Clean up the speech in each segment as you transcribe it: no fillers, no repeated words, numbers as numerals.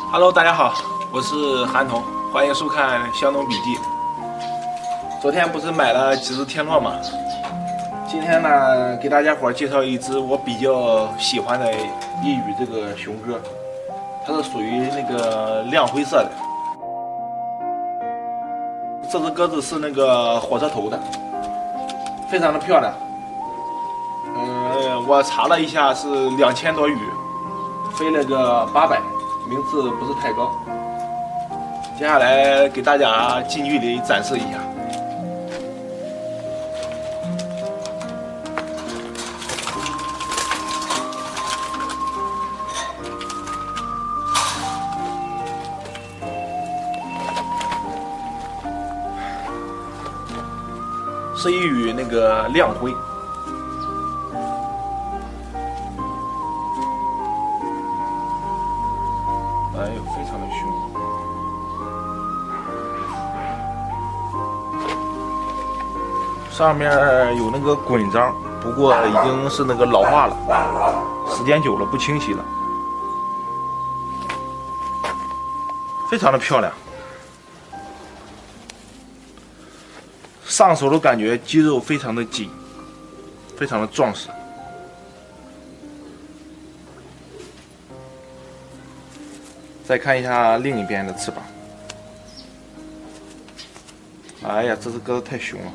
Hello， 大家好，我是韩童，欢迎收看《湘东笔记》。昨天不是买了几只天骆吗？今天呢，给大家伙介绍一只我比较喜欢的异羽这个雄鸽，它是属于那个亮灰色的。这只鸽子是那个火车头的，非常的漂亮。我查了一下是2000多羽，飞了个800，名次不是太高。接下来给大家近距离展示一下。是一羽那个亮灰。哎呦，非常的凶。上面有那个滚章，不过已经是那个老化了，时间久了不清晰了。非常的漂亮，上手的感觉肌肉非常的紧，非常的壮实。再看一下另一边的翅膀，哎呀，这只鸽子太凶了，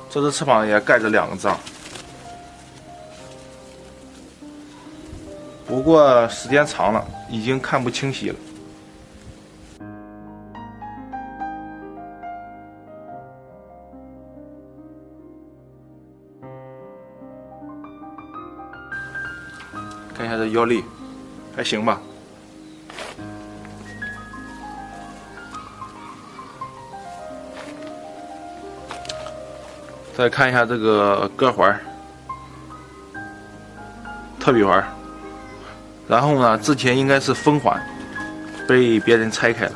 这只翅膀也盖着2个章，不过时间长了，已经看不清晰了。看一下这腰力。还行吧。再看一下这个鸽环，特比环，然后呢，之前应该是风环，被别人拆开了。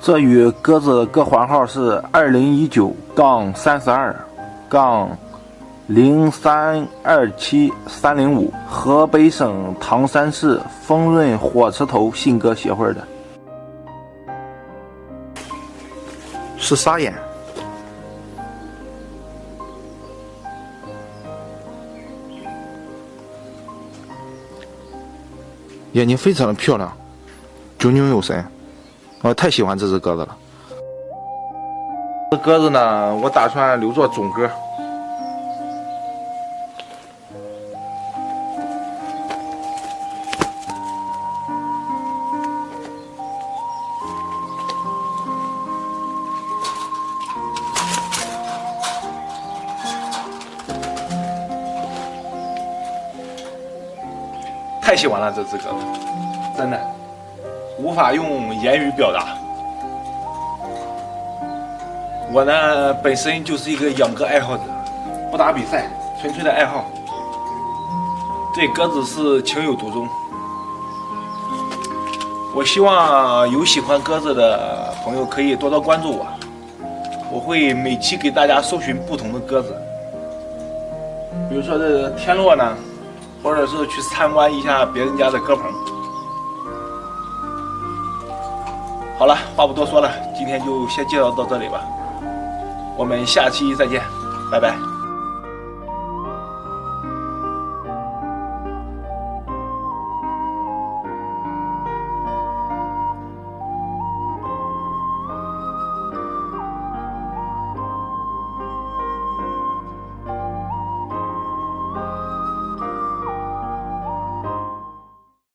这羽鸽子鸽环号是2019-32-0327305，河北省唐山市丰润火车头信鸽协会的，是沙眼。眼睛非常的漂亮，炯炯有神，我太喜欢这只鸽子了。这鸽子呢，我打算留作种鸽。太喜欢了这只鸽子，真的无法用言语表达。我呢本身就是一个养鸽爱好者，不打比赛，纯粹的爱好，对鸽子是情有独钟。我希望有喜欢鸽子的朋友可以多多关注我，我会每期给大家搜寻不同的鸽子，比如说这个天骆呢，或者是去参观一下别人家的鸽棚。好了，话不多说了，今天就先介绍到这里吧，我们下期再见，拜拜。